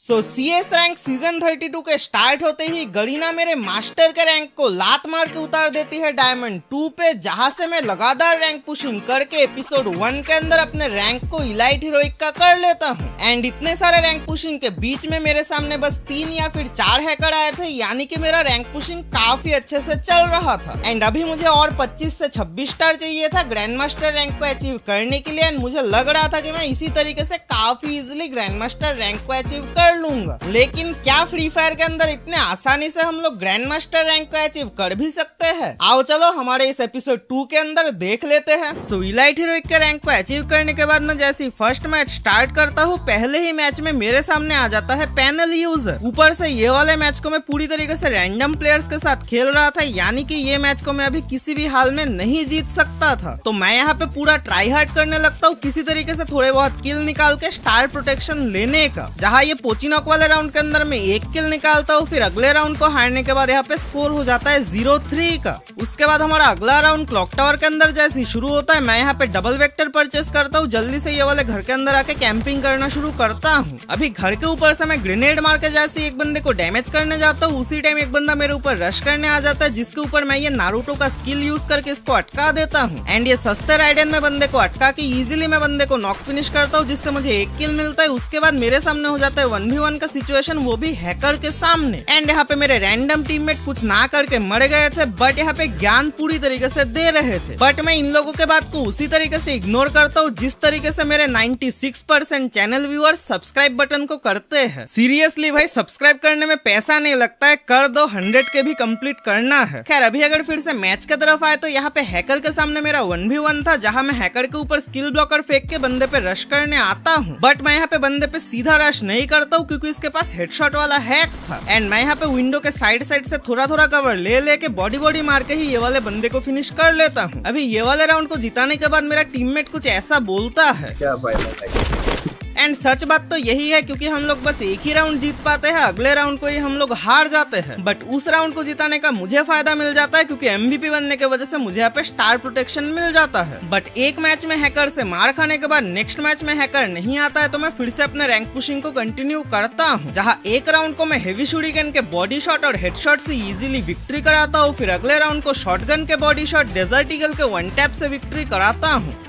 CS rank season 32 के start होते ही Garena मेरे मास्टर के रैंक को लात मार के उतार देती है डायमंड 2 पे, जहां से मैं लगातार रैंक पुशिंग करके एपिसोड 1 के अंदर अपने रैंक को इलाइट हीरोइक का कर लेता हूं। एंड इतने सारे रैंक पुशिंग के बीच में मेरे सामने बस 3 या फिर 4 हैकर आए थे, यानी कि मेरा रैंक पुशिंग काफी अच्छे से चल रहा था। एंड अभी मुझे और 25 से 26 स्टार चाहिए था ग्रैंड मास्टर रैंक को अचीव करने के लिए। एंड मुझे लग रहा था कि मैं इसी तरीके से काफी इजिली ग्रैंड मास्टर रैंक को अचीव कर लूंगा। लेकिन क्या फ्री फायर के अंदर इतने आसानी से हम लोग ग्रैंड मास्टर रैंक को अचीव कर भी सकते हैं? आओ चलो हमारे इस एपिसोड 2 के अंदर देख लेते हैं। सो इलाइट हीरोइक के रैंक को अचीव करने के बाद मैं जैसे ही फर्स्ट मैच स्टार्ट करता हूँ, पहले ही मैच में मेरे सामने आ जाता है पैनल यूजर। ऊपर से ये वाले मैच को मैं पूरी तरीके से रैंडम प्लेयर्स के साथ खेल रहा था, यानी कि ये मैच को मैं अभी किसी भी हाल में नहीं जीत सकता था। तो मैं यहाँ पे पूरा ट्राई हार्ड करने लगता हूँ, किसी तरीके से थोड़े बहुत किल निकाल के स्टार प्रोटेक्शन लेने का। जहाँ ये पोचिनॉक वाले राउंड के अंदर मैं 1 किल निकालता हूँ, फिर अगले राउंड को हारने के बाद यहाँ पे स्कोर हो जाता है 0-3 का। उसके बाद हमारा अगला राउंड क्लॉक टावर के अंदर जैसे ही शुरू होता है, मैं यहाँ पे डबल वेक्टर परचेस करता हूँ, जल्दी से ये वाले घर के अंदर आके कैंपिंग करना शुरू करता हूँ। अभी घर के ऊपर से मैं ग्रेनेड मार के जैसे एक बंदे को डैमेज करने जाता हूँ, उसी टाइम एक बंदा मेरे ऊपर रश करने आ जाता है, जिसके ऊपर मैं ये नारुतो का स्किल यूज करके इसको अटका देता हूँ। एंड ये सस्ते राइडन में बंदे को अटका के इजीली मैं बंदे को नॉक फिनिश करता हूँ, जिससे मुझे 1 किल मिलता है। उसके बाद मेरे सामने हो जाता है 1v1 का सिचुएशन, वो भी हैकर के सामने। एंड यहाँ पे मेरे रैंडम टीममेट कुछ ना करके मर गए थे, बट यहाँ पे ज्ञान पूरी तरीके से दे रहे थे। बट मैं इन लोगों के बात को उसी तरीके से इग्नोर करता हूँ जिस तरीके से मेरे 96% चैनल व्यूअर्स सब्सक्राइब बटन को करते हैं। सीरियसली भाई, सब्सक्राइब करने में पैसा नहीं लगता है, कर दो, 100 के भी कंप्लीट करना है। खैर अभी अगर फिर से मैच की तरफ आए तो यहाँ पे हैकर के सामने मेरा 1v1 था, जहाँ मैं हैकर के ऊपर स्किल ब्लॉकर फेंक के बंदे पे रश करने आता हूँ। बट मैं यहाँ पे बंदे पे सीधा रश नहीं करता हूँ, क्योंकि इसके पास हेडशॉट वाला हैक था। एंड मैं यहाँ पे विंडो के साइड से थोड़ा थोड़ा कवर ले लेके बॉडी मार के ही ये वाले बंदे को फिनिश कर लेता हूँ। अभी ये वाले राउंड को जिताने के बाद मेरा टीममेट कुछ ऐसा बोलता है, क्या एंड सच बात तो यही है, क्योंकि हम लोग बस एक ही राउंड जीत पाते हैं, अगले राउंड को ही हम लोग हार जाते हैं। बट उस राउंड को जिताने का मुझे फायदा मिल जाता है, क्योंकि MVP बनने की वजह से मुझे यहाँ पे स्टार प्रोटेक्शन मिल जाता है। बट एक मैच में हैकर से मार खाने के बाद नेक्स्ट मैच में हैकर नहीं आता है, तो मैं फिर से अपने रैंक पुशिंग को कंटिन्यू करता हूँ, जहाँ एक राउंड को मैं हेवी शूरिगन के बॉडी शॉट और हेडशॉट से इजीली विक्ट्री कराता हूँ, फिर अगले राउंड को शॉटगन के बॉडी शॉट, डेजर्ट ईगल के 1 टैप से विक्ट्री कराता हूँ।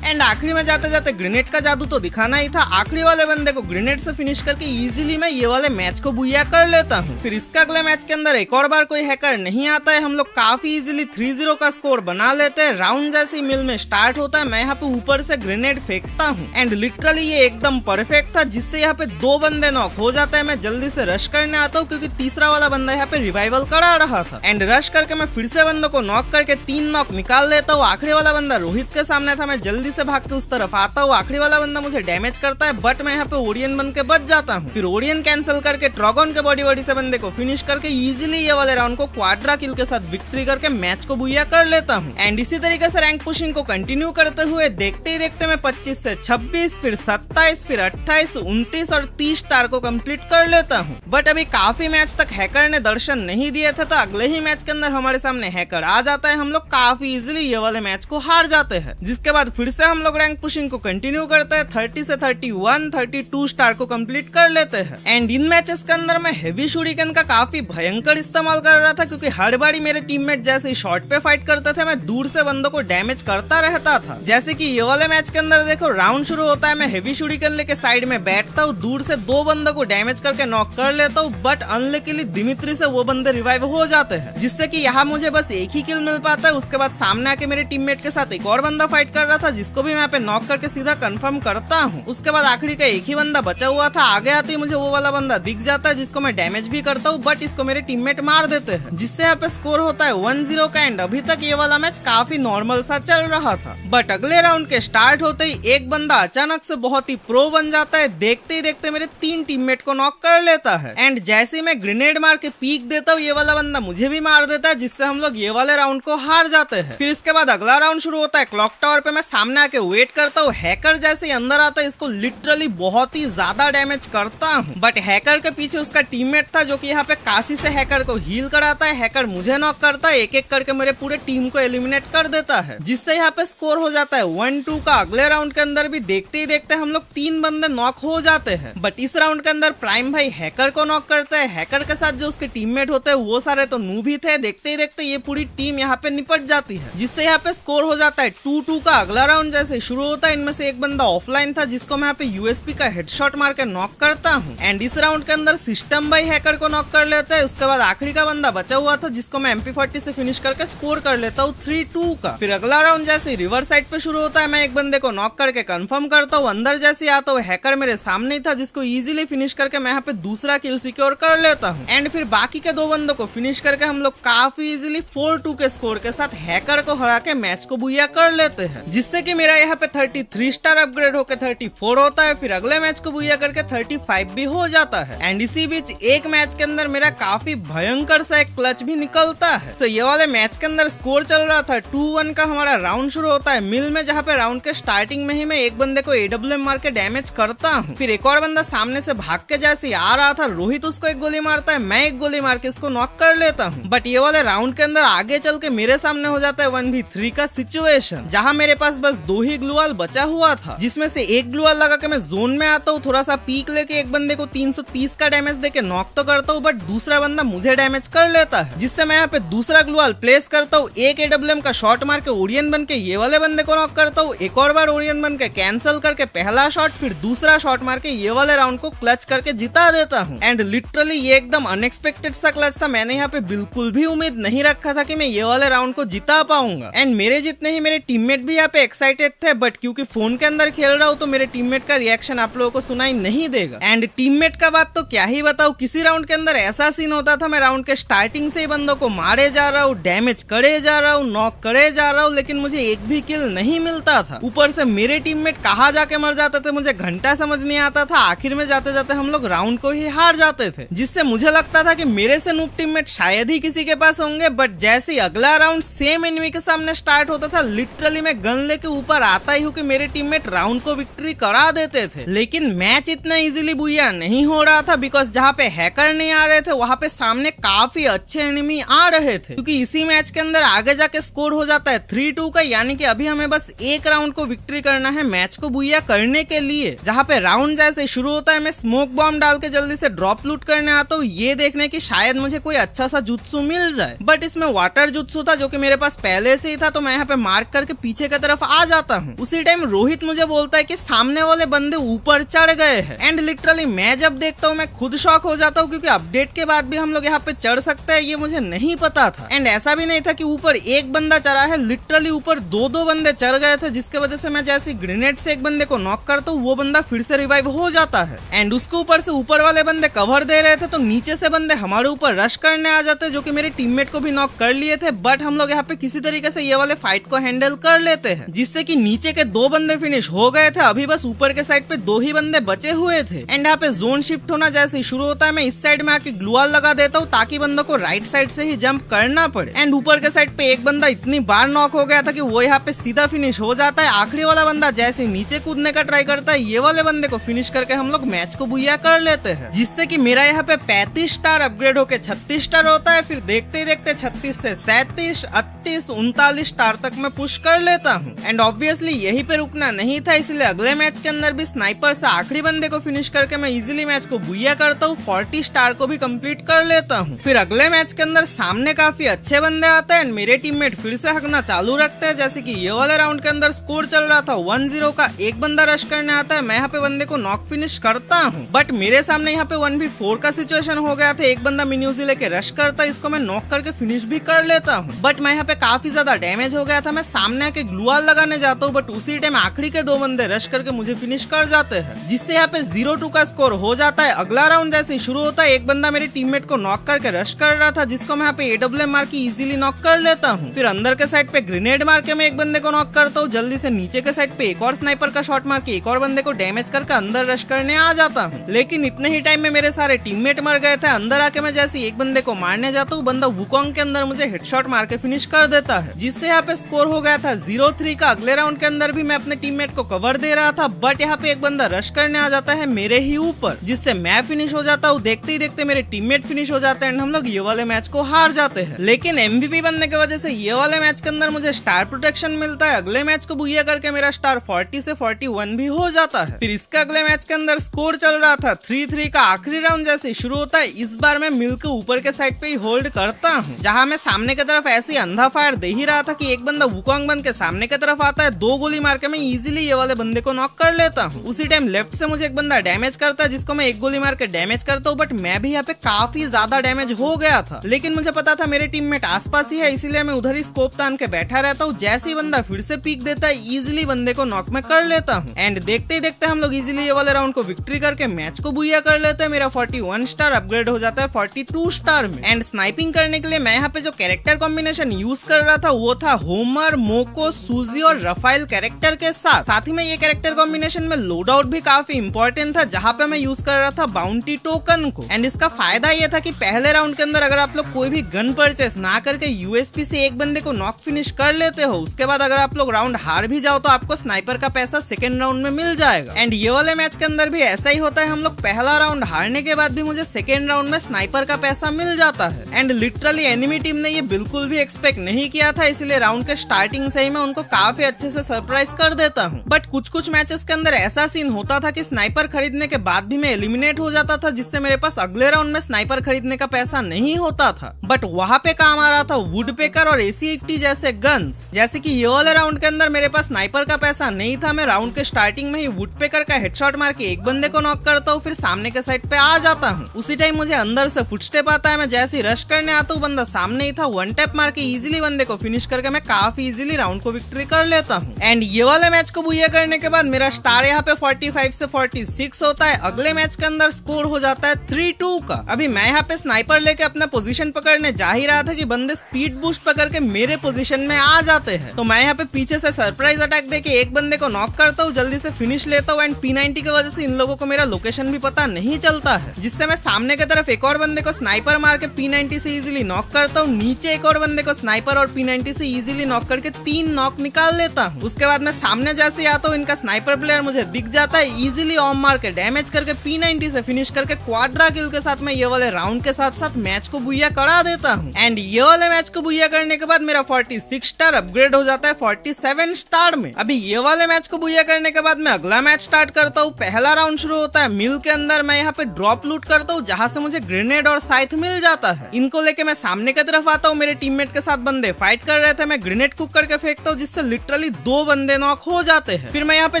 एंड आखिरी में जाते जाते ग्रेनेड का जादू तो दिखाना ही था, आखिरी वाले बंदे को ग्रेनेड से फिनिश करके इजीली मैं ये वाले मैच को बुया कर लेता हूँ। फिर इसका अगले मैच के अंदर एक और बार कोई हैकर नहीं आता है, हम लोग काफी इजीली 3-0 का स्कोर बना लेते हैं। राउंड जैसे ही मिल में स्टार्ट होता है, मैं यहाँ पे ऊपर से ग्रेनेड फेंकता हूँ, एंड लिटरली ये एकदम परफेक्ट था, जिससे यहाँ पे 2 बंदे नॉक हो जाते हैं। मैं जल्दी से रश करने आता हूँ, क्योंकि तीसरा वाला बंदा यहाँ पे रिवाइवल करा रहा था। एंड रश करके मैं फिर से बंदों को नॉक करके 3 नॉक निकाल लेता हूँ। आखिरी वाला बंदा रोहित के सामने था, मैं जल्दी से भाग के उस तरफ आता हूँ। आखिरी वाला बंदा मुझे डैमेज करता है, बट मैं यहाँ पे ओरियन बन के बच जाता हूँ। फिर ओरियन कैंसिल करके ट्रॉगन के बॉडी से बंदे को फिनिश करके इजीली ये वाले राउंड को क्वाड्रा किल के साथ विक्ट्री करके मैच को बुया कर लेता हूँ। एंड इसी तरीके से रैंक पुशिंग को कंटिन्यू करते हुए देखते ही देखते मैं 25 से 26, फिर 27, फिर 28, 29 और 30 स्टार को कंप्लीट कर लेता हूँ। बट अभी काफी मैच तक हैकर ने दर्शन नहीं दिए थे, तो अगले ही मैच के अंदर हमारे सामने हैकर आ जाता है, हम लोग काफी इजिली ये वाले मैच को हार जाते हैं। जिसके बाद फिर से हम लोग रैंक पुशिंग को कंटिन्यू करते हैं, 30 से 31, 32 स्टार को कंप्लीट कर लेते हैं। एंड इन मैचेस के अंदर मैं हेवी शूरिगन का काफी भयंकर इस्तेमाल कर रहा था, क्योंकि हर बारी मेरे टीममेट जैसे ही शॉर्ट पे फाइट करते थे, मैं दूर से बंदों को डैमेज करता रहता था। जैसे कि ये वाले मैच के अंदर देखो, राउंड शुरू होता है, मैं हेवी शूरिगन लेके साइड में बैठता हूँ, दूर से 2 बंदों को डैमेज करके नॉक कर लेता हूँ, बट अनलकीली दिमित्री से वो बंदे रिवाइव हो जाते हैं, जिससे कि यहाँ मुझे बस 1 ही किल मिल पाता है। उसके बाद सामने आके मेरे टीममेट के साथ एक और बंदा फाइट कर रहा था, जिसको भी मैं यहाँ पे नॉक करके सीधा कंफर्म करता हूँ। उसके बाद आखिरी का एक ही बंदा बचा हुआ था, आगे आते ही मुझे वो वाला बंदा दिख जाता है, जिसको मैं डैमेज भी करता हूँ, बट इसको मेरे टीममेट मार देते हैं, जिससे यहाँ पे स्कोर होता है 1-0 का। एंड अभी तक ये वाला मैच काफी नॉर्मल सा चल रहा था, बट अगले राउंड के स्टार्ट होते ही एक बंदा अचानक से बहुत ही प्रो बन जाता है, देखते ही देखते मेरे 3 टीममेट को नॉक कर लेता है। एंड जैसे ही मैं ग्रेनेड मार के पीक देता हूँ, ये वाला बंदा मुझे भी मार देता है, जिससे हम लोग ये वाले राउंड को हार जाते हैं। फिर इसके बाद अगला राउंड शुरू होता है, क्लॉक टावर पे मैं सामने आके वेट करता हूँ। हैकर जैसे ही अंदर आता है इसको लिटरली बहुत ही ज्यादा डैमेज करता हूँ, बट हैकर के पीछे उसका टीममेट था जो कि यहाँ पे काशी से हैकर को हील कराता है। हैकर मुझे नॉक करता है, एक एक करके मेरे पूरे टीम को एलिमिनेट कर देता है, जिससे यहाँ पे स्कोर हो जाता है 1-2 का। अगले राउंड के अंदर भी देखते ही देखते हम लोग 3 बंदे नॉक हो जाते हैं, बट इस राउंड के अंदर प्राइम भाई हैकर को नॉक करता है। हैकर के साथ जो उसके टीममेट होते हैं वो सारे तो नूब ही थे। देखते ही देखते ये पूरी टीम यहाँ पे निपट जाती है, जिससे यहाँ पे स्कोर हो जाता है 2-2 का। अगला राउंड जैसे शुरू होता है इनमें से एक बंदा ऑफलाइन था जिसको मैं यहाँ पे यूएसपी का हेडशॉट मार के नॉक करता हूँ, एंड इस राउंड के अंदर सिस्टम भाई हैकर को नॉक कर लेता है। उसके बाद आखिरी का बंदा बचा हुआ था जिसको मैं MP40 से फिनिश करके स्कोर कर लेता हूँ 3-2 का। फिर अगला राउंड जैसे रिवर साइड पे शुरू होता है, मैं एक बंदे को नॉक करके कंफर्म करता हूँ। अंदर जैसे आता हूँ हैकर मेरे सामने ही था जिसको इजीली फिनिश करके मैं यहाँ पे दूसरा किल सिक्योर कर लेता हूँ, एंड फिर बाकी के 2 बंदों को फिनिश करके हम लोग काफी इजीली 4-2 के स्कोर के साथ हैकर को हरा के मैच को बुया कर लेते हैं, जिससे कि मेरा यहाँ पे 33 स्टार अपग्रेड होकर 34 होता है। फिर अगले मैच को बुया करके 35 भी हो जाता है, एंड इसी बीच एक मैच के अंदर मेरा काफी भयंकर सा एक क्लच भी निकलता है। सो ये वाले मैच के अंदर स्कोर चल रहा था 2-1 का। हमारा राउंड शुरू होता है मिल में, जहाँ पे राउंड के स्टार्टिंग में ही मैं एक बंदे को AWM मार के डैमेज करता हूँ। फिर एक और बंदा सामने से भाग के जैसे आ रहा था, रोहित उसको एक गोली मारता है, मैं एक गोली मार के इसको नॉक कर लेता हूँ। बट ये वाले राउंड के अंदर आगे चल के मेरे सामने हो जाता है 1v3 का सिचुएशन, जहाँ मेरे पास बस 2 ही ग्लूवाल बचा हुआ था, जिसमें से एक ग्लूवाल लगा के मैं जोन में आता हूँ, थोड़ा सा पीक लेके एक बंदे को 330 का डैमेज देके नॉक तो करता हूँ, बट दूसरा बंदा मुझे डैमेज कर लेता है, जिससे मैं यहाँ पे दूसरा ग्लूवाल प्लेस करता हूँ। एक AWM का शॉट मार के ओरियन बन के ये वाले बंदे को नॉक करता हूँ, एक और बार ओरियन बन के कैंसिल करके पहला शॉट, फिर दूसरा शॉट मार के ये वाले राउंड को क्लच करके जिता देता हूँ। एंड लिटरली ये एकदम अनएक्सपेक्टेड सा क्लच था, मैंने यहाँ पे बिल्कुल भी उम्मीद नहीं रखा था कि मैं ये वाले राउंड को जिता पाऊंगा। एंड मेरे जितने ही मेरे टीममेट भी यहाँ पे एक्साइटेड थे, बट क्योंकि फोन के अंदर खेल रहा हूँ तो मेरे टीममेट का रिएक्शन आप लोगों को सुनाई नहीं देगा। एंड टीममेट का बात तो क्या ही बताऊं, किसी राउंड के अंदर ऐसा सीन होता था मैं राउंड के स्टार्टिंग से ही बंदों को मारे जा रहा हूँ, डैमेज करे जा रहा हूँ, नॉक करे जा रहा हूँ, लेकिन मुझे एक भी किल नहीं मिलता था। ऊपर से मेरे टीममेट कहाँ जाके मर जाते थे मुझे घंटा समझ नहीं आता था। आखिर में जाते जाते हम लोग राउंड को ही हार जाते थे, जिससे मुझे लगता था कि मेरे से नूब टीममेट शायद ही किसी के पास होंगे। बट जैसे ही अगला राउंड सेम एनिमी के सामने स्टार्ट होता था, लिटरली मैं गन लेके ऊपर आता ही हूँ कि मेरे टीममेट राउंड को विक्ट्री करा देते थे। लेकिन मैच इतना इजीली बुया नहीं हो रहा था, बिकॉज जहाँ पे हैकर नहीं आ रहे थे वहाँ पे सामने काफी अच्छे एनिमी आ रहे थे, क्योंकि इसी मैच के अंदर आगे जाके स्कोर हो जाता है 3-2 का, यानी कि अभी हमें बस एक राउंड को विक्ट्री करना है मैच को बुया करने के लिए। जहाँ पे राउंड जैसे शुरू होता है मैं स्मोक बॉम्ब डाल के जल्दी से ड्रॉप लूट करने आता हूँ, ये देखने की शायद मुझे कोई अच्छा सा जुत्सु मिल जाए, बट इसमें वाटर जुत्सु था जो कि मेरे पास पहले से ही था, तो मैं यहाँ पे मार्क करके पीछे की तरफ आ जाता हूँ। उसी टाइम रोहित मुझे बोलता है कि सामने वाले बंदे ऊपर चढ़ गए हैं, एंड लिटरली मैं जब देखता हूँ मैं खुद शॉक हो जाता हूँ, क्योंकि अपडेट के बाद भी हम लोग यहाँ पे चढ़ सकते हैं ये मुझे नहीं पता था। एंड ऐसा भी नहीं था कि ऊपर एक बंदा चढ़ा है, लिटरली ऊपर 2 बंदे चढ़ गए थे, जिसके वजह से मैं जैसे ग्रेनेड से एक बंदे को नॉक करता हूँ वो बंदा फिर से रिवाइव हो जाता है, एंड उसके ऊपर से ऊपर वाले बंदे कवर दे रहे थे, तो नीचे से बंदे हमारे ऊपर रश करने आ जाते जो कि मेरे टीममेट को भी नॉक कर लिए थे। बट हम लोग यहाँ पे किसी तरीके से ये वाले फाइट को हैंडल कर लेते हैं, जिससे कि नीचे के 2 बंदे फिनिश हो गए थे, अभी बस ऊपर के साइड पे 2 ही बंदे बचे हुए थे। एंड यहाँ पे जोन शिफ्ट होना जैसे शुरू होता है मैं इस साइड में आके ग्लूवाल लगा देता हूँ ताकि बंदों को राइट साइड से ही जंप करना पड़े। एंड ऊपर के साइड पे एक बंदा इतनी बार नॉक हो गया था कि वो यहाँ पे सीधा फिनिश हो जाता है। आखिरी वाला बंदा जैसे नीचे कूदने का ट्राई करता है, ये वाले बंदे को फिनिश करके हम लोग मैच को बुया कर लेते हैं, जिससे कि मेरा यहाँ पे 35 स्टार अपग्रेड होके 36 स्टार होता है। फिर देखते देखते 36 से 37, 38, 39 स्टार तक मैं पुश कर लेता हूँ। एंड ऑब्वियसली यही पे रुकना नहीं था, इसलिए अगले मैच के अंदर भी स्नाइपर से आखिरी बंदे को फिनिश करके मैं इजीली मैच को बुया करता हूँ, 40 स्टार को भी कंप्लीट कर लेता हूँ। फिर अगले मैच के अंदर सामने काफी अच्छे बंदे आते हैं, मेरे टीममेट फिर से हकना चालू रखते हैं। जैसे कि ये वाले राउंड के अंदर स्कोर चल रहा था 1-0 का, एक बंदा रश करने आता है, मैं यहाँ पे बंदे को नॉक फिनिश करता हूँ, बट मेरे सामने यहाँ पे 1v4 का सिचुएशन हो गया था। एक बंदा मिन्यूजी लेके रश करता है, इसको मैं नॉक करके फिनिश भी कर लेता हूँ, बट मैं यहाँ पे काफी ज्यादा डैमेज हो गया था। मैं सामने आके ग्लूवाल लगाने जाता हूँ, बट उसी टाइम आखिरी के 2 बंदे रश करके मुझे फिनिश कर जाते हैं, जिससे यहाँ पे 0-2 का स्कोर हो जाता है। अगला राउंड जैसे शुरू होता है, एक बंदा मेरे टीममेट को नॉक करके रश कर रहा था, जिसको मैं यहाँ पे AWM मार के इजीली नॉक कर लेता हूँ। फिर अंदर के साइड पे ग्रेनेड मार के मैं एक बंदे को नॉक करता हूँ, जल्दी से नीचे के साइड पे एक और स्नाइपर का शॉट मार के एक और बंदे को डैमेज करके अंदर रश करने आ जाता हूँ। लेकिन इतने ही टाइम में मेरे सारे टीममेट मर गए थे। अंदर आके मैं जैसे एक बंदे को मारने जाता हूँ, बंदा वुकोंग के अंदर मुझे हेडशॉट मार के फिनिश कर देता है, जिससे यहाँ पे स्कोर हो गया था 0-3 का। अगले अगले राउंड के अंदर भी मैं अपने टीममेट को कवर दे रहा था, बट यहाँ पे एक बंदा रश करने आ जाता है मेरे ही ऊपर, जिससे मैं फिनिश हो जाता हूँ। देखते ही देखते मेरे टीममेट फिनिश हो जाते हैं एंड हम लोग ये वाले मैच को हार जाते हैं। लेकिन एमवीपी बनने की वजह से ये वाले मैच के अंदर मुझे स्टार प्रोटेक्शन मिलता है। अगले मैच को बुइया करके मेरा स्टार 40 से 41 भी हो जाता है। फिर इसके अगले मैच के अंदर स्कोर चल रहा था 3-3 का। आखिरी राउंड जैसे शुरू होता है, इस बार मैं मिल के ऊपर के साइड पे ही होल्ड करता हूँ, जहाँ मैं सामने की तरफ ऐसी अंधा फायर दे ही रहा था कि एक बंदा वुकोंग बन के सामने की तरफ आता है। 2 गोली मार के मैं इजीली ये वाले बंदे को नॉक कर लेता हूँ। उसी टाइम लेफ्ट से मुझे एक बंदा डैमेज करता है, जिसको मैं 1 गोली मार के डैमेज करता हूँ, बट मैं भी यहाँ पे काफी ज्यादा डैमेज हो गया था। लेकिन मुझे पता था मेरे टीममेट आसपास ही है, इसीलिए मैं उधर ही स्कोप तान के बैठा रहता हूँ। जैसे ही बंदा फिर से पीक देता है, इजीली बंदे को नॉक में कर लेता हूँ एंड देखते ही देखते हम लोग इजीली ये वाले राउंड को विक्ट्री करके मैच को बुइया कर लेते हैं। मेरा 41 स्टार अपग्रेड हो जाता है 42 स्टार में। एंड स्नाइपिंग करने के लिए मैं यहाँ पे जो कैरेक्टर कॉम्बिनेशन यूज कर रहा था वो था होमर, मोको, सूजी और रफाइल कैरेक्टर के साथ ही में ये कैरेक्टर कॉम्बिनेशन में लोड आउट भी काफी इंपॉर्टेंट था, जहाँ पे मैं यूज कर रहा था बाउंटी टोकन को। एंड इसका फायदा ये था कि पहले राउंड के अंदर अगर आप लोग कोई भी गन परचेस ना करके यूएसपी से एक बंदे को नॉक फिनिश कर लेते हो, उसके बाद अगर आप लोग राउंड हार भी जाओ तो आपको स्नाइपर का पैसा सेकंड राउंड में मिल जाएगा। एंड ये वाले मैच के अंदर भी ऐसा ही होता है। हम लोग पहला राउंड हारने के बाद भी मुझे सेकंड राउंड में स्नाइपर का पैसा मिल जाता है। एंड लिटरली एनिमी टीम ने ये बिल्कुल भी एक्सपेक्ट नहीं किया था, इसलिए राउंड के स्टार्टिंग से ही मैं उनको काफी अच्छे से सरप्राइज कर देता हूँ। बट कुछ मैचेस के अंदर ऐसा सीन होता था कि स्नाइपर खरीदने के बाद भी मैं एलिमिनेट हो जाता था, जिससे मेरे पास अगले राउंड में स्नाइपर खरीदने का पैसा नहीं होता था। बट वहाँ पे काम आ रहा था वुडपेकर और AC-80 जैसे गन्स। जैसे कि ये वाले राउंड के अंदर मेरे पास स्नाइपर का पैसा नहीं था, मैं राउंड के स्टार्टिंग में ही वुडपेकर का हेडशॉट मार के एक बंदे को नॉक करता हूँ, फिर सामने के साइड पे आ जाता हूँ। उसी टाइम मुझे अंदर से फुटस्टेप आता है, मैं जैसे ही रश करने आता हूँ बंदा सामने ही था, 1 टैप मार के इजीली बंदे को फिनिश करके मैं काफी इजीली राउंड को विक्ट्री कर लेता हूँ। एंड ये वाले मैच को बुइया करने के बाद मेरा स्टार यहाँ पे 45 से 46 होता है। अगले मैच के अंदर स्कोर हो जाता है 3-2 का। अभी मैं यहाँ पे स्नाइपर लेके अपना पोजीशन पकड़ने जा ही रहा था कि बंदे स्पीड बूस्ट पकड़ के मेरे पोजीशन में आ जाते हैं। तो मैं यहाँ पे पीछे से सरप्राइज अटैक देके एक बंदे को नॉक करता हूँ, जल्दी से फिनिश लेता हूँ। एंड P90 की वजह से इन लोगों को मेरा लोकेशन भी पता नहीं चलता है, जिससे मैं सामने की तरफ एक और बंदे को स्नाइपर मार के P90 से इजीली नॉक करता हूँ। नीचे एक और बंदे को स्नाइपर और P90 से इजीली नॉक करके 3 नॉक निकाल लेता हूँ। उसके बाद मैं सामने जैसे आता हूँ, इनका स्नाइपर प्लेयर मुझे दिख जाता है, इजीली ऑम मार के डैमेज करके P90 से फिनिश करके क्वाड्रा किल के साथ मैं ये वाले राउंड के साथ साथ मैच को बुइया करा देता हूँ। एंड ये वाले मैच को बुइया करने के बाद मेरा 46 स्टार अपग्रेड हो जाता है 47 स्टार में। अभी ये वाले मैच को बुइया करने के बाद मैं अगला मैच स्टार्ट करता हूँ। पहला राउंड शुरू होता है मिल के अंदर। मैं यहाँ पे ड्रॉप लूट करता हूँ, जहाँ से मुझे ग्रेनेड और साइथ मिल जाता है। इनको लेके मैं सामने की तरफ आता हूँ। मेरे टीममेट के साथ बंदे फाइट कर रहे थे, मैं ग्रेनेड कुक करके फेंकता हूँ, जिससे लिटरली 2 बंदे नॉक हो जाते हैं। फिर मैं यहाँ पे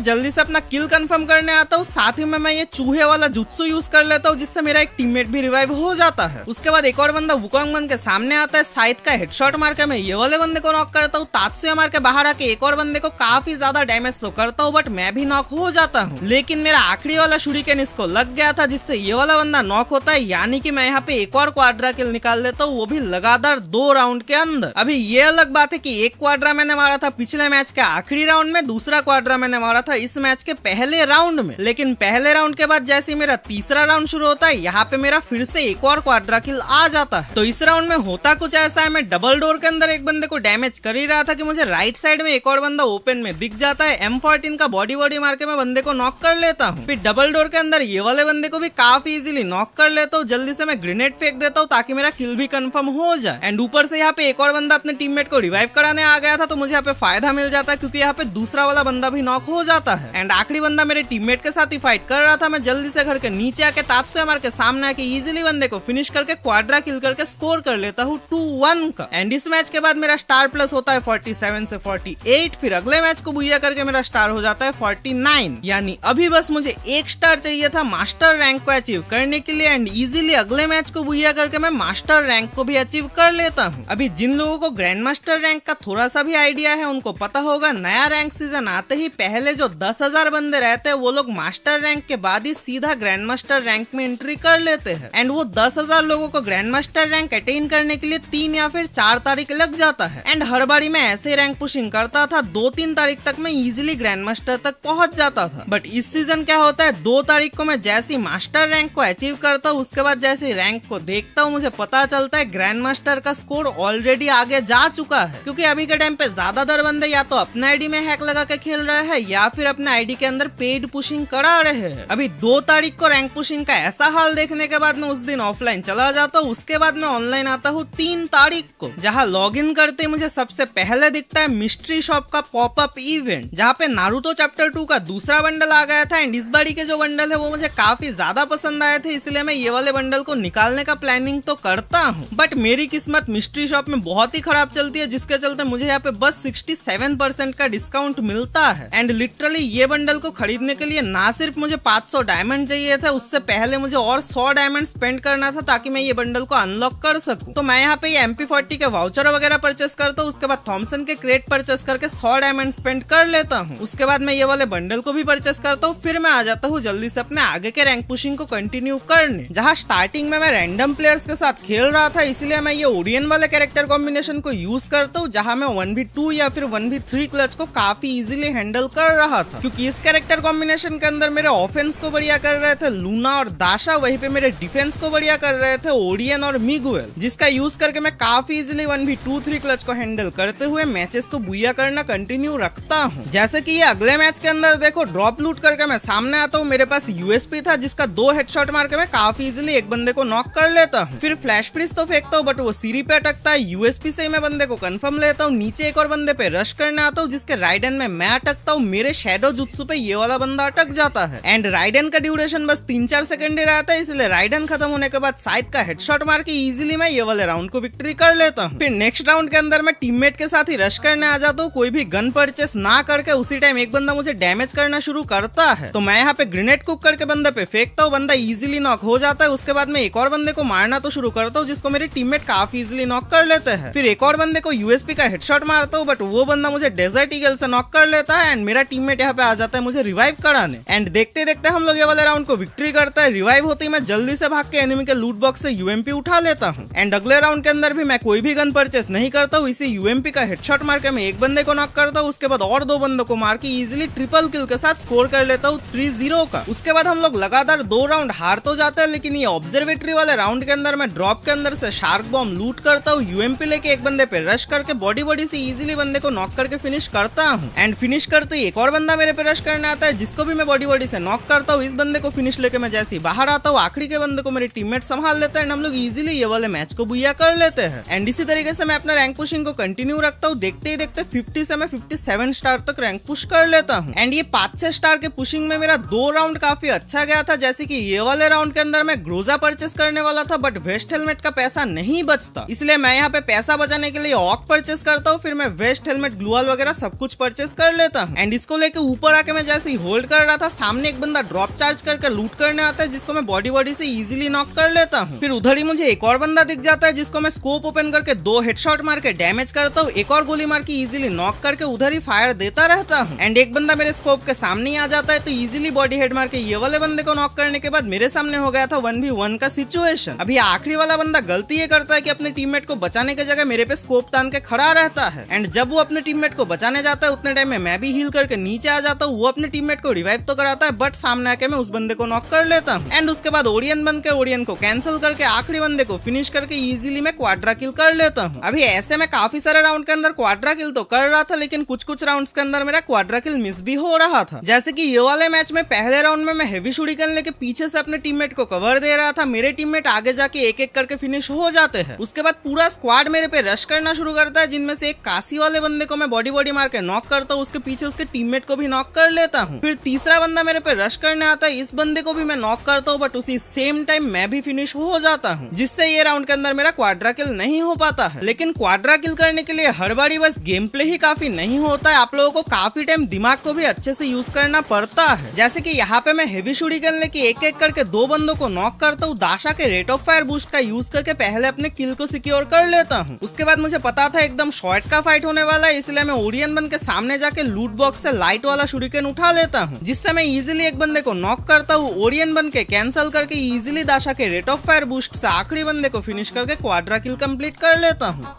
जल्दी से अपना किल कंफर्म करने आता हूँ, साथ ही में मैं ये चूहे वाला जुत्सु यूज कर लेता हूँ, जिससे मेरा एक टीममेट भी रिवाइव हो जाता है। उसके बाद एक और बंदा वुकोंग बन के सामने आता है, साइथ का हेडशॉट मार के मैं ये वाले बंदे को नॉक करता हूँ। तात्सुया मार के बाहर आके एक और बंदे को काफी ज्यादा डैमेज तो करता हूँ, बट मैं भी नॉक हो जाता हूँ। लेकिन मेरा आखिरी वाला शूरिकेन इसको लग गया था, जिससे ये वाला बंदा नॉक होता है, यानी कि मैं यहाँ पे एक और क्वाड्रा किल निकाल लेता हूँ, वो भी लगातार 2 राउंड के अंदर। अभी ये अलग बात है कि एक क्वाड्रा मैंने मारा था पिछले मैच के आखिरी राउंड में, दूसरा क्वाड्रा मैंने मारा था इस मैच के पहले राउंड में। लेकिन पहले राउंड के बाद जैसे मेरा तीसरा राउंड शुरू होता है, यहाँ पे मेरा फिर से एक और क्वाड्रा किल आ जाता है। तो इस राउंड में होता कुछ ऐसा है, मैं डबल डोर के अंदर एक बंदे को डैमेज कर ही रहा था कि मुझे राइट साइड में एक और बंदा ओपन में दिख जाता है। M14 का बॉडी मार के मैं बंदे को नॉक कर लेता हूँ। फिर डबल डोर के अंदर ये वाले बंदे को भी काफी इजीली नॉक कर लेता हूँ। जल्दी से मैं ग्रेनेड फेंक देता हूँ ताकि मेरा किल भी कंफर्म हो जाए। एंड ऊपर से यहाँ पे एक और बंदा अपने टीममेट को रिवाइव कराने आ गया था, तो मुझे यहाँ पे फायदा मिल जाता है, क्योंकि यहाँ पे दूसरा वाला बंदा भी नॉक हो जाता है। एंड आखिरी बंदा मेरे टीममेट के साथ ही फाइट कर रहा था। मैं जल्दी से घर के नीचे आके तात्सुया मार के सामने आके इजीली बंदे को फिनिश करके क्वाड्रा किल करके स्कोर कर लेता हूँ 2-1 का। एंड इस मैच के बाद मेरा स्टार प्लस होता है 47 से 48। फिर अगले मैच को बुइया करके मेरा स्टार हो जाता है 49, यानी अभी बस मुझे 1 स्टार चाहिए था मास्टर रैंक को अचीव करने के लिए। एंड इजीली अगले मैच को बुइया करके मैं मास्टर रैंक को भी अचीव कर लेता हूँ। अभी जिन लोगों को ग्रैंड मास्टर रैंक का थोड़ा सा भी आइडिया है, उनको पता होगा नया रैंक सीजन आते ही पहले जो 10,000 बंदे रहते हैं, वो लोग मास्टर रैंक के बाद ही सीधा ग्रैंड मास्टर रैंक में एंट्री कर लेते हैं। एंड वो 10,000 लोगों को ग्रैंड मास्टर रैंक अटेन करने के लिए 3 या फिर 4 तारीख लग जाता है। एंड हर बारी मैं ऐसे रैंक पुशिंग करता था, 2-3 तारीख तक मैं इजीली ग्रैंड मास्टर तक पहुंच जाता था। बट इस सीजन क्या होता है, 2 तारीख को मैं जैसी मास्टर रैंक को अचीव करता हूँ, उसके बाद जैसे रैंक को देखता हूँ, मुझे पता चलता है ग्रैंड मास्टर का स्कोर ऑलरेडी आगे जा चुका है। क्योंकि अभी के टाइम पे ज्यादातर बंदे या तो तो अपने आईडी में हैक लगा के खेल रहे हैं या फिर अपने आईडी के अंदर पेड पुशिंग करा रहे हैं। अभी 2 तारीख को रैंक पुशिंग का ऐसा हाल देखने के बाद मैं उस दिन ऑफलाइन चला जाता हूँ। उसके बाद मैं ऑनलाइन आता हूँ 3 तारीख को, जहाँ लॉग इन करते ही मुझे सबसे पहले दिखता है मिस्ट्री शॉप का पॉपअप इवेंट, जहाँ पे नारुतो चैप्टर 2 का दूसरा बंडल आ गया था। एंड इस बारी के जो बंडल है वो मुझे काफी ज्यादा पसंद आए थे, इसलिए मैं ये वाले बंडल को निकालने का प्लानिंग तो करता हूँ। बट मेरी किस्मत मिस्ट्री शॉप में बहुत ही खराब चलती है, जिसके चलते मुझे यहाँ पे बस 67% का डिस्काउंट मिलता है। एंड लिटरली ये बंडल को खरीदने के लिए ना सिर्फ मुझे 500 डायमंड चाहिए थे, उससे पहले मुझे और 100 डायमंड स्पेंड करना था ताकि मैं ये बंडल को अनलॉक कर सकूं। तो मैं यहाँ पे ये MP40 के वाउचर वगैरह परचेस करता हूँ, उसके बाद थॉमसन के क्रेट परचेस करके 100 डायमंड स्पेंड कर लेता हूँ। उसके बाद मैं ये वाले बंडल को भी परचेस करता हूँ, फिर मैं आ जाता हूँ जल्दी से अपने आगे के रैंक पुशिंग को कंटिन्यू करने। जहाँ स्टार्टिंग में मैं रैंडम प्लेयर्स के साथ खेल रहा था, इसलिए मैं ये ओडियन वाले कैरेक्टर कॉम्बिनेशन को यूज करता हूँ, जहाँ मैं 1v2 या फिर 1v3 क्लच को काफी इजीली हैंडल कर रहा था, क्योंकि इस कैरेक्टर कॉम्बिनेशन के अंदर मेरे ऑफेंस को बढ़िया कर रहे थे लूना और दाशा, वहीं पे मेरे डिफेंस को बढ़िया कर रहे थे ओडियन और मिगुएल, जिसका यूज करके मैं काफी इजीली 1v2-3 क्लच को हैंडल करते हुए मैचेस को बुया करना कंटिन्यू रखता हूँ। जैसे कि ये अगले मैच के अंदर देखो, ड्रॉप लूट करके मैं सामने आता हूँ, मेरे पास यूएसपी था जिसका 2 हेडशॉट मार के मैं काफी इजीली एक बंदे को नॉक कर लेता हूँ। फिर फ्लैश फ्रीज तो फेंकता हूँ बट वो सीरी पे अटकता है, यूएसपी से ही मैं बंदे को कंफर्म लेता हूँ, नीचे एक और बंदे पे रश करने आता हूँ जिसके राइट हैंड में मैं अटकता हूँ, मेरे शैडो जुत्सु पे ये वाला बंदा अटक जाता है। एंड राइडन का ड्यूरेशन बस 3-4 सेकंड ही रहता है, इसलिए राइडन खत्म होने के बाद साइड का हेडशॉट मार के इजीली मैं ये वाले राउंड को विक्ट्री कर लेता हूँ। फिर नेक्स्ट राउंड के अंदर मैं टीममेट के साथ ही रश करने आ जाता हूँ, कोई भी गन परचेस ना करके। उसी टाइम एक बंदा मुझे डैमेज करना शुरू करता है, तो मैं यहाँ पे ग्रेनेड कुक करके बंदे पे फेंकता हूँ, बंदा इजीली नॉक हो जाता है। उसके बाद मैं एक और बंदे को मारना तो शुरू करता हूँ, जिसको मेरे टीममेट काफी इजीली नॉक कर लेते हैं। फिर एक और बंदे को यूएसपी का हेडशॉट मारता हूँ, बट वो बंदा मुझे डेजर्ट ईगल से नॉक कर लेता है एंड मेरा टीममेट यहाँ पे आ जाता है मुझे रिवाइव कराने। एंड देखते देखते हम लोग ये वाले राउंड को विक्ट्री करता है। रिवाइव होते ही मैं जल्दी से भाग के एनिमी के लूट बॉक्स से यूएमपी उठा लेता हूँ। एंड अगले राउंड के अंदर भी मैं कोई भी गन परचेस नहीं करता हूँ, इसी यूएमपी का हेडशॉट मार के मैं एक बंदे को नॉक करता हूँ, उसके बाद और 2 बंदों को मार के इजीली ट्रिपल किल के साथ स्कोर कर लेता हूँ 3-0 का। उसके बाद हम लोग लगातार 2 राउंड हार तो जाते हैं, लेकिन ये ऑब्जर्वेटरी वाले राउंड के अंदर मैं ड्रॉप के अंदर से शार्क बॉम्ब लूट करता हूँ, यूएमपी लेके एक बंदे पे रश करके बॉडी से इजीली बंदे को नॉक करके फिनिश करता हूँ। एंड फिनिश करते ही एक और बंदा मेरे पे रश करने आता है, जिसको भी मैं बॉडी से नॉक करता हूँ। इस बंदे को फिनिश लेके मैं जैसे ही बाहर आता हूँ, आखिरी के बंदे को मेरे टीममेट संभाल लेते हैं, हम लोग इजीली ये वाले मैच को बुया कर लेते हैं। एंड इसी तरीके से मैं अपना रैंक पुशिंग को कंटिन्यू रखता हूँ। देखते ही देखते 50 से मैं 57 स्टार तक रैंक पुश कर लेता हूँ। एंड ये 5-6 स्टार के पुशिंग में मेरा 2 राउंड काफी अच्छा गया था, जैसे कि ये वाले राउंड के अंदर मैं ग्रोजा परचेस करने वाला था, बट वेस्ट हेलमेट का पैसा नहीं बचता, इसलिए मैं यहाँ पे पैसा बचाने के लिए ऑक परचेस करता हूँ। फिर मैं वेस्ट हेलमेट ग्लूअल वगैरह सब कुछ परचेस कर लेता हूँ। एंड इसको लेके ऊपर आके मैं जैसे ही होल्ड कर रहा था, सामने एक बंदा ड्रॉप चार्ज करके लूट करने आता है, जिसको मैं बॉडी से इजीली नॉक कर लेता हूँ। फिर उधर ही मुझे एक और बंदा दिख जाता है, जिसको मैं स्कोप ओपन करके 2 हेडशॉट मार के डैमेज करता हूँ, एक और गोली मार के इजीली नॉक करके उधर ही फायर देता रहता हूँ। एंड एक बंदा मेरे स्कोप के सामने ही आ जाता है, तो इजीली बॉडी हेड मार के ये वाले बंदे को नॉक करने के बाद मेरे सामने हो गया था 1v1 का सिचुएशन। अभी आखिरी वाला बंदा गलती ये करता है कि अपने टीममेट को बचाने की जगह मेरे पे स्कोप तान के खड़ा रहता है। एंड जब वो अपने टीममेट को बचाने जाता है, उतने टाइम में मैं भी हील करके नीचे आ जाता हूँ। वो अपने टीममेट को रिवाइव तो कराता है, बट सामने आके मैं उस बंदे को नॉक कर लेता हूँ। एंड उसके बाद ओडियन बन के ओडियन को कैंसिल करके आखिरी बंदे को फिनिश करके इजीली मैं क्वाड्रा किल कर लेता हूँ। अभी ऐसे में काफी सारे राउंड के अंदर क्वाड्रा किल तो कर रहा था, लेकिन कुछ राउंड्स के अंदर मेरा क्वाड्रा किल मिस भी हो रहा था। जैसे कि ये वाले मैच में पहले राउंड में मैं हेवी शूरिकन लेके पीछे से अपने टीममेट को कवर दे रहा था, मेरे टीममेट आगे जाके एक एक करके फिनिश हो जाते हैं। उसके बाद पूरा स्क्वाड मेरे पे रश करना शुरू करता है, जिनमें से एक काशी वाले बंदे को मैं बॉडी मार के नॉक करता हूँ, उसके पीछे उसके टीममेट को भी नॉक कर लेता हूँ। फिर तीसरा बंदा मेरे पे रश करने आता है, इस बंदे को भी मैं नॉक करता हूँ, बट उसी सेम टाइम मैं भी फिनिश हो जाता हूँ, जिससे ये राउंड के अंदर मेरा क्वाड्रा किल नहीं हो पाता है। लेकिन क्वाड्रा किल करने के लिए हर बारी बस गेम प्ले ही काफी नहीं होता है, आप लोगों को काफी टाइम दिमाग को भी अच्छे से यूज करना पड़ता है। जैसे कि यहाँ पे मैं हेवी शूरिकन लेके एक एक करके 2 बंदों को नॉक करता हूँ, दाशा के रेट ऑफ फायर बूस्ट का यूज करके पहले अपने किल को सिक्योर कर लेता हूँ। उसके बाद मुझे पता था एकदम शॉर्ट का फाइट होने वाला है, इसलिए मैं ओडियन बन के सामने जाके लूट बॉक्स से लाइट वाला शूरिकन उठा लेता हूँ, जिससे मैं इजीली एक बंदे को नॉक करता हूँ। ओडियन बन के कैंसिल करके इजीली दाशा के रेट ऑफ फायर बूस्ट से आखिरी बंदे को फिनिश करके क्वाड्रा किल कंप्लीट कर लेता हूँ।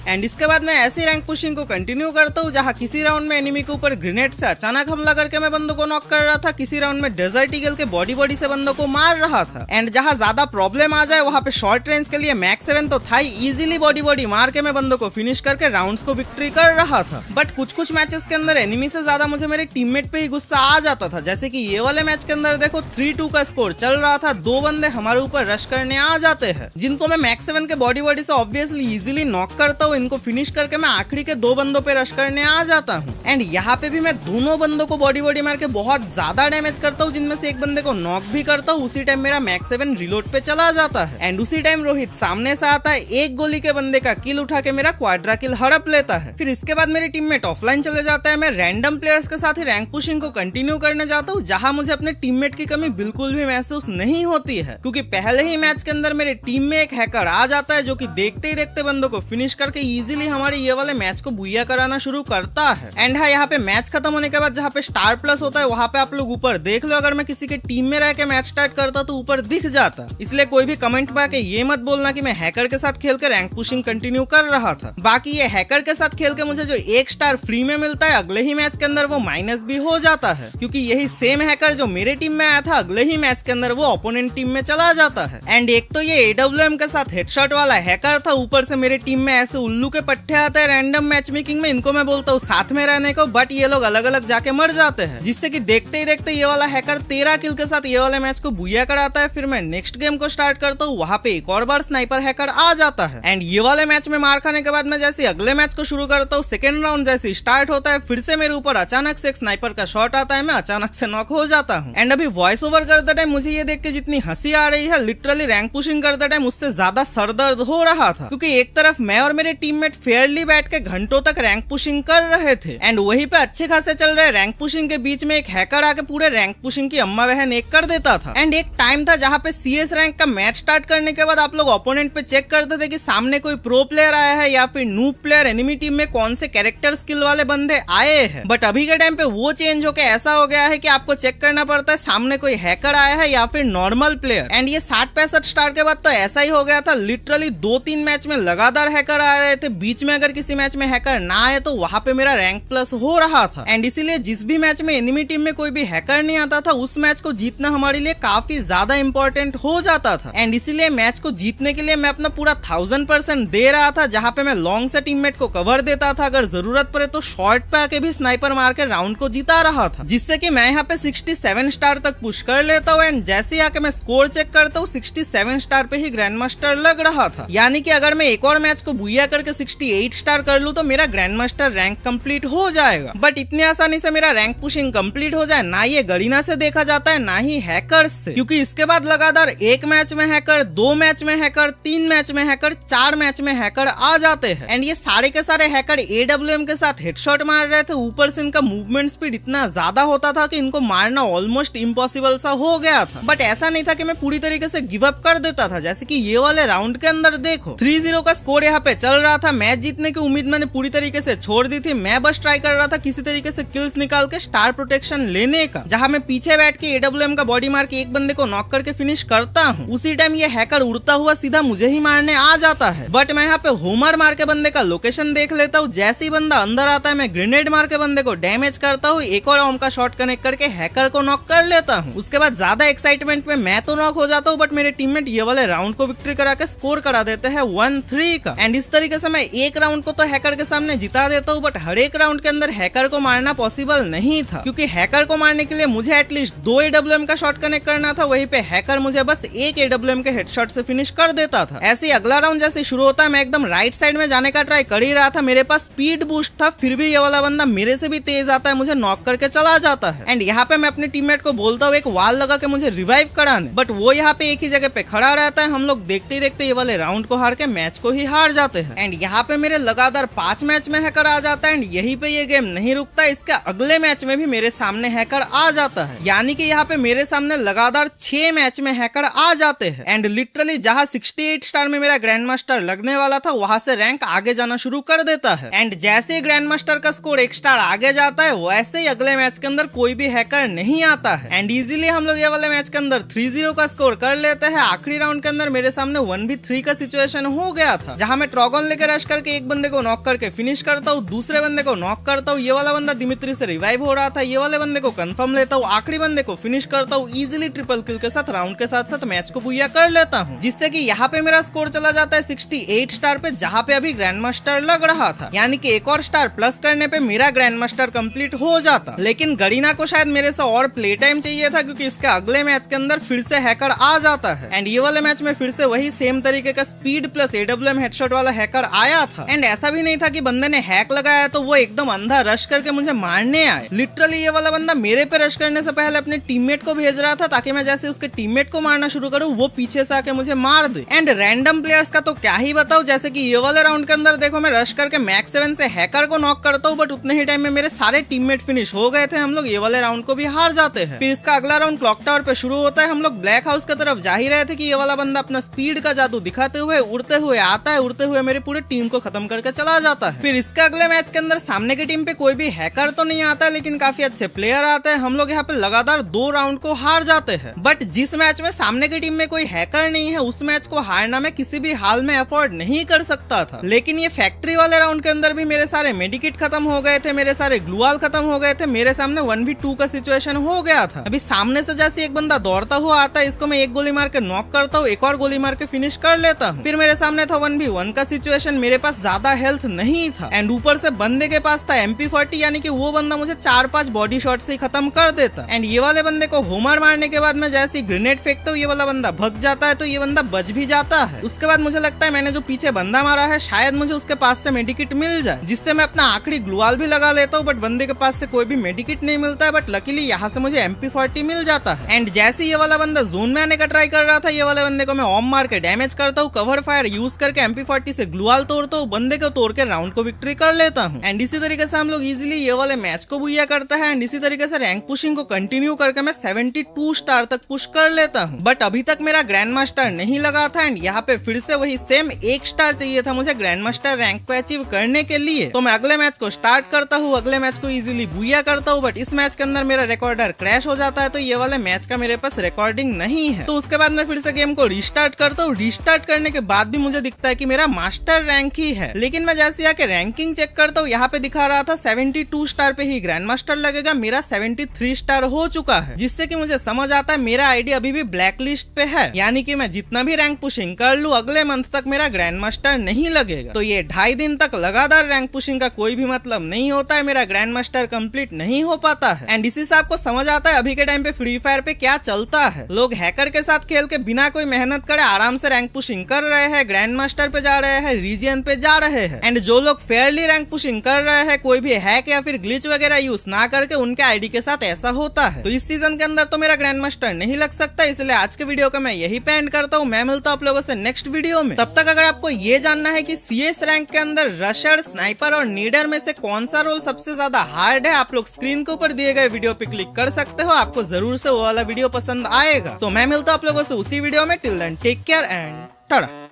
एंड इसके बाद मैं ऐसी रैंक पुशिंग को कंटिन्यू करता हूँ जहाँ किसी राउंड में एनिमी के ऊपर ग्रेनेड से अचानक हमला करके मैं बंदों को नॉक कर रहा था, किसी राउंड में डेजर्ट ईगल के बॉडी से बंदों को मार रहा था। एंड जहाँ ज्यादा प्रॉब्लम आ जाए वहाँ पे शॉर्ट रेंज के लिए मैक 7 तो था ही, इजीली बॉडी मार के मैं बंदों को फिनिश करके राउंड्स को विक्ट्री कर रहा था। बट कुछ मैचेस के अंदर एनिमी से ज्यादा मुझे मेरे टीममेट पे ही गुस्सा आ जाता था। जैसे कि ये वाले मैच के अंदर देखो 3-2 का स्कोर चल रहा था, 2 बंदे हमारे ऊपर रश करने आ जाते हैं जिनको मैं मैक 7 के बॉडी से ऑब्वियसली इजीली नॉक करता हूँ। इनको फिनिश करके मैं आखिरी के 2 बंदों पे रश करने आ जाता हूँ। एंड यहाँ पे भी मैं दोनों बंदों को बॉडी मार के बहुत ज्यादा डैमेज करता हूँ, जिनमें से एक बंदे को नॉक भी करता हूँ। उसी टाइम मेरा मैक 7 रिलोड पे चला जाता है एंड उसी टाइम रोहित सामने से आता है, एक गोली के बंदे का किल उठा के मेरा क्वाड्रा किल हड़प लेता है। फिर इसके बाद मेरे टीममेट ऑफलाइन चले जाता है। मैं रैंडम प्लेयर्स के साथ ही रैंक पुशिंग को कंटिन्यू करने जाता हूँ, जहाँ मुझे अपने टीममेट की कमी बिल्कुल भी महसूस नहीं होती है, क्योंकि पहले ही मैच के अंदर मेरे टीम में एक हैकर आ जाता है जो कि देखते ही देखते बंदों को फिनिश करके इजीली हमारे ये वाले मैच को बुइया कराना शुरू करता है। एंड हाँ, यहाँ पे मैच खत्म होने के बाद जहाँ पे स्टार प्लस होता है वहाँ पे आप लोग ऊपर देख लो, अगर मैं किसी के टीम में रह के मैच स्टार्ट करता तो ऊपर दिख जाता। इसलिए कोई भी कमेंट में आके ये मत बोलना कि मैं हैकर के साथ खेल के रैंक पुशिंग कंटिन्यू कर रहा था। बाकी ये हैकर के साथ खेल के मुझे जो 1 स्टार फ्री में मिलता है, अगले ही मैच के अंदर वो माइनस भी हो जाता है, क्योंकि यही सेम हैकर जो मेरे टीम में आया था अगले ही मैच के अंदर वो ओपोनेंट टीम में चला जाता है। एंड एक तो ये AWM के साथ हेडशॉट वाला हैकर था, ऊपर से मेरे टीम में ऐसे उल्लू के पट्टे आते हैं रैंडम मैच मेकिंग में, इनको मैं बोलता हूँ साथ में रहने को, बट ये लोग अलग अलग जाके मर जाते हैं, जिससे कि देखते ही देखते ये वाला हैकर 13 किल के साथ ये वाले मैच को बुइया कराता है। फिर मैं नेक्स्ट गेम को स्टार्ट करता हूँ, वहाँ पे एक और बार स्नाइपर हैकर आ जाता है एंड ये वाले मैच में मार खाने के बाद मैं जैसे अगले मैच को शुरू करता हूँ, सेकंड राउंड जैसे स्टार्ट होता है, फिर से मेरे ऊपर अचानक से एक स्नाइपर का शॉट आता है, मैं अचानक से नॉक हो जाता हूँ। एंड अभी वॉइस ओवर करते टाइम मुझे ये देख के जितनी हंसी आ रही है, लिटरली रैंक पुशिंग करते टाइम उससे ज्यादा सरदर्द हो रहा था, क्योंकि एक तरफ मैं और मेरे टीममेट फेयरली बैठ के घंटों तक रैंक पुशिंग कर रहे थे एंड वहीं पे अच्छे खासे चल रहे रैंक पुशिंग के बीच में एक हैकर आके पूरे रैंक पुशिंग की अम्मा बहन एक कर देता था। एंड एक टाइम था जहाँ पे CS रैंक का मैच स्टार्ट करने के बाद आप लोग ओपोनेंट पे चेक करते थे कि सामने कोई प्रो प्लेयर आया है या फिर नूब प्लेयर, एनिमी टीम में कौन से कैरेक्टर स्किल वाले बंदे आए हैं। बट अभी के टाइम पे वो चेंज होके ऐसा हो गया है कि आपको चेक करना पड़ता है सामने कोई हैकर आया है या फिर नॉर्मल प्लेयर। एंड ये 60-65 स्टार के बाद तो ऐसा ही हो गया था, लिटरली 2-3 मैच में लगातार हैकर आ रहे थे, बीच में अगर किसी मैच में हैकर ना आए तो वहां पे मेरा रैंक प्लस हो रहा था। एंड इसीलिए जिस भी मैच में एनिमी टीम में कोई भी हैकर नहीं आता था, उस मैच को जीतना हमारे लिए काफी ज्यादा इंपॉर्टेंट हो जाता था। एंड इसीलिए मैच को जीतने के लिए मैं अपना पूरा 1000% दे रहा था, जहां पे मैं लॉन्ग से टीममेट को कवर देता था, अगर जरूरत पड़े तो शॉर्ट पे आके भी स्नाइपर मार के राउंड को जीता रहा था, जिससे कि मैं यहाँ पे 67 स्टार तक पुश कर लेता हूँ। एंड जैसे ही आके मैं स्कोर चेक करता हूँ 67 स्टार पे ही ग्रैंड मास्टर लग रहा था, यानी कि अगर मैं एक और मैच को बुइया करके 68 स्टार कर लूँ तो मेरा ग्रैंड मास्टर रैंक कंप्लीट हो जाएगा। बट इतनी आसानी से मेरा रैंक पुशिंग कंप्लीट हो जाए ना ये गरीना से देखा जाता है ना ही हैकर्स से, क्योंकि इसके बाद लगातार 1 मैच में हैकर, 2 मैच में हैकर, 3 मैच में हैकर, 4 मैच में हैकर आ जाते हैं। एंड ये सारे के सारे हैकर AWM के साथ हेडशॉट मार रहे थे, ऊपर से इनका मूवमेंट स्पीड इतना ज्यादा होता था कि इनको मारना ऑलमोस्ट इम्पॉसिबल सा हो गया था। बट ऐसा नहीं था कि मैं पूरी तरीके से गिव अप कर देता था, जैसे कि ये वाले राउंड के अंदर देखो 3-0 का स्कोर यहाँ पे चल रहा था, मैच जीतने की उम्मीद मैंने पूरी तरीके से छोड़ दी थी, मैं बस ट्राई कर रहा था किसी तरीके से किल्स निकाल के स्टार प्रोटेक्शन लेने का, जहां मैं पीछे बैठ के AWM का बॉडी मार के एक बंदे को नॉक करके फिनिश करता हूँ। उसी टाइम ये हैकर उड़ता हुआ सीधा मुझे ही मारने आ जाता है, बट मैं यहाँ पे होमर मार के बंदे का लोकेशन देख लेता हूँ। जैसे ही बंदा अंदर आता है मैं ग्रेनेड मार के बंदे को डैमेज करता हूँ, एक और ओम का शॉट कनेक्ट करके हैकर को नॉक कर लेता हूँ। उसके बाद ज्यादा एक्साइटमेंट में मैं तो नॉक हो जाता हूँ, बट मेरे टीममेट ये वाले राउंड को विक्ट्री करा के स्कोर करा देते हैं 1-3 का। एंड इस तरीके से मैं एक राउंड को तो हैकर के सामने जिता देता हूँ, बट हर एक राउंड के अंदर हैकर को मारना पॉसिबल नहीं था, क्योंकि हैकर को मारने के लिए मुझे एटलीस्ट 2 AWM का शॉट कनेक्ट करना था, वहीं पे हैकर मुझे बस 1 AWM के हेडशॉट से फिनिश कर देता था। ऐसे ही अगला राउंड जैसे शुरू होता है, मैं एकदम राइट साइड में जाने का ट्राई कर ही रहा था, मेरे पास स्पीड बूस्ट था, फिर भी ये वाला बंदा मेरे से भी तेज आता है, मुझे नॉक करके चला जाता है। एंड यहाँ पे मैं अपने टीममेट को बोलता हूँ एक वॉल लगा के मुझे रिवाइव कराने, बट वो यहाँ पे एक ही जगह पे खड़ा रहता है। हम लोग देखते ही देखते ये वाले राउंड को हार के मैच को ही हार जाते हैं। एंड यहाँ पे मेरे लगातार 5 मैच में हैकर आ जाता है, एंड यही पे ये गेम नहीं रुकता, इसके अगले मैच में भी मेरे सामने हैकर आ जाता है, यानी कि यहाँ पे मेरे सामने लगातार 6 मैच में हैकर आ जाते हैं। एंड लिटरली जहाँ 68 स्टार में मेरा ग्रैंड मास्टर लगने वाला था, वहां से रैंक आगे जाना शुरू कर देता है। एंड जैसे ही ग्रैंड मास्टर का स्कोर 1 स्टार आगे जाता है, वैसे ही अगले मैच के अंदर कोई भी हैकर नहीं आता है। एंड इजीली हम लोग ये वाले मैच के अंदर 3-0 का स्कोर कर लेते हैं। आखिरी राउंड के अंदर मेरे सामने 1v3 का सिचुएशन हो गया था, जहां मैं ट्रॉगन लेके लेके रश करके एक बंदे को नॉक करके फिनिश करता हूँ, दूसरे बंदे को नॉक करता हूँ, ये वाला बंदा दिमित्री से रिवाइव हो रहा था, ये वाले बंदे को कंफर्म लेता हूँ, आखिरी बंदे को फिनिश करता हूँ, इजीली ट्रिपल किल के साथ राउंड के साथ साथ मैच को बुया कर लेता हूँ, जिससे कि यहाँ पे मेरा स्कोर चला जाता है 68 स्टार पे, जहाँ पे अभी ग्रैंड मास्टर लग रहा था। यानी कि एक और स्टार प्लस करने पे मेरा ग्रैंड मास्टर कंप्लीट हो जाता। लेकिन गरीना को शायद मेरे से और प्ले टाइम चाहिए था, क्योंकि इसके अगले मैच के अंदर फिर से हैकर आ जाता है एंड ये वाले मैच में फिर से वही सेम तरीके का स्पीड प्लस AWM हेडशॉट वाला हैकर आया था। एंड ऐसा भी नहीं था कि बंदे ने हैक लगाया तो वो एकदम अंधा रश करके मुझे मारने आए। लिटरली ये वाला बंदा मेरे पे रश करने से पहले अपने टीममेट को भेज रहा था, ताकि मैं जैसे उसके टीममेट को मारना शुरू करूं वो पीछे से आके मुझे मार दे। एंड रैंडम प्लेयर्स का तो क्या ही बताऊं, जैसे कि ये वाले राउंड के अंदर देखो मैं रश करके मैक्स 7 से हैकर को नॉक करता हूँ, बट उतने ही टाइम में मेरे सारे टीममेट फिनिश हो गए थे, हम लोग ये वाले राउंड को भी हार जाते हैं। फिर इसका अगला राउंड क्लॉक टावर पे शुरू होता है। हम लोग ब्लैक हाउस की तरफ जा ही रहे थे कि ये वाला बंदा अपना स्पीड का जादू दिखाते हुए उड़ते हुए आता है, उड़ते हुए मेरी पूरी टीम को खत्म करके चला जाता है। फिर इसके अगले मैच के अंदर सामने की टीम पे कोई भी हैकर तो नहीं आता, लेकिन काफी अच्छे प्लेयर आते हैं। हम लोग यहाँ पे लगातार 2 राउंड को हार जाते हैं। बट जिस मैच में सामने की टीम में कोई हैकर नहीं है, उस मैच को हारना मैं किसी भी हाल में अफोर्ड नहीं कर सकता था। लेकिन ये फैक्ट्री वाले राउंड के अंदर भी मेरे सारे मेडिकिट खत्म हो गए थे, मेरे सारे ग्लूआल खत्म हो गए थे, मेरे सामने 1v2 का सिचुएशन हो गया था। अभी सामने से जैसे एक बंदा दौड़ता हुआ आता है, इसको मैं एक गोली मार के नॉक करता हूँ, एक और गोली मार के फिनिश कर लेता हूँ। फिर मेरे सामने था 1v1 का सिचुएशन, मेरे पास ज्यादा हेल्थ नहीं था एंड ऊपर से बंदे के पास था MP40, यानी कि वो बंदा मुझे 4-5 बॉडी शॉट से ही खत्म कर देता। एंड ये वाले बंदे को होमर मारने के बाद मैं जैसे ग्रेनेड फेंकता हूँ, ये वाला बंदा भग जाता है, तो ये बंदा बच भी जाता है। उसके बाद मुझे लगता है मैंने जो पीछे बंदा मारा है, शायद मुझे उसके पास से मेडिकिट मिल जाए, जिससे मैं अपना आखिरी ग्लूआल भी लगा लेता हूँ, बट बंदे के पास से कोई भी मेडिकिट नहीं मिलता है। बट लकीली यहाँ से मुझे MP40 मिल जाता है। एंड जैसे ये वाला बंदा जोन में आने का ट्राई कर रहा था, ये वाले बंदे को मैं ऑम मार के डैमेज करता हूँ, कवर फायर यूज करके MP40 से ग्लूआल तोड़ता हूँ, बंदे को तोड़ के राउंड को विक्ट्री कर लेता हूँ। एंड इसी तरीके से हम लोग इजीली ये वाले मैच को बुया करता है। एंड इसी तरीके से रैंक पुशिंग को कंटिन्यू करके मैं 72 स्टार तक पुश कर लेता हूँ। बट अभी तक मेरा ग्रैंड मास्टर नहीं लगा था एंड यहाँ पे फिर से वही सेम 1 स्टार चाहिए था मुझे ग्रैंड मास्टर रैंक को अचीव करने के लिए। तो मैं अगले मैच को स्टार्ट करता हूँ, अगले मैच को इजीली बुया करता हूँ, बट इस मैच के अंदर मेरा रिकॉर्डर क्रैश हो जाता है, तो ये वाले मैच का मेरे पास रिकॉर्डिंग नहीं है। तो उसके बाद मैं फिर से गेम को रिस्टार्ट करता हूँ। रिस्टार्ट करने के बाद भी मुझे दिखता है कि मेरा मास्टर रैंक ही है, लेकिन मैं जैसे आके रैंकिंग चेक करता हूँ, यहाँ पे दिखा रहा था 72 स्टार पे ही ग्रैंड मास्टर लगेगा, मेरा 73 स्टार हो चुका है, जिससे कि मुझे समझ आता है मेरा आईडी अभी भी ब्लैक लिस्ट पे है। यानी कि मैं जितना भी रैंक पुशिंग कर लूं, अगले मंथ तक मेरा ग्रैंड मास्टर नहीं लगेगा। तो ये 2.5 दिन तक लगातार रैंक पुशिंग का कोई भी मतलब नहीं होता है, मेरा ग्रैंड मास्टर कंप्लीट नहीं हो पाता है। एंड इसी से आपको समझ आता है अभी के टाइम पे फ्री फायर पे क्या चलता है। लोग हैकर के साथ खेल के बिना कोई मेहनत करे आराम से रैंक पुशिंग कर रहे हैं, ग्रैंड मास्टर पे जा रहे हैं, रीजन पे जा रहे हैं। एंड जो लोग फेयरली रैंक पुशिंग कर रहे हैं, कोई भी हैक या फिर ग्लिच वगैरह यूज ना करके, उनके आईडी के साथ ऐसा होता है। तो इस सीजन के अंदर तो मेरा ग्रैंड मास्टर नहीं लग सकता, इसलिए आज के वीडियो को मैं यही पे एंड करता हूँ। मैं मिलता हूँ आप लोगों से नेक्स्ट वीडियो में। तब तक अगर आपको ये जानना है कि CS रैंक के अंदर रशर, स्नाइपर और नीडर में से कौन सा रोल सबसे ज्यादा हार्ड है, आप लोग स्क्रीन के ऊपर दिए गए वीडियो पे क्लिक कर सकते हो, आपको जरूर से वो वाला वीडियो पसंद आएगा। तो मैं मिलता हूँ आप लोगों से उसी वीडियो में। Till then take care and Tata.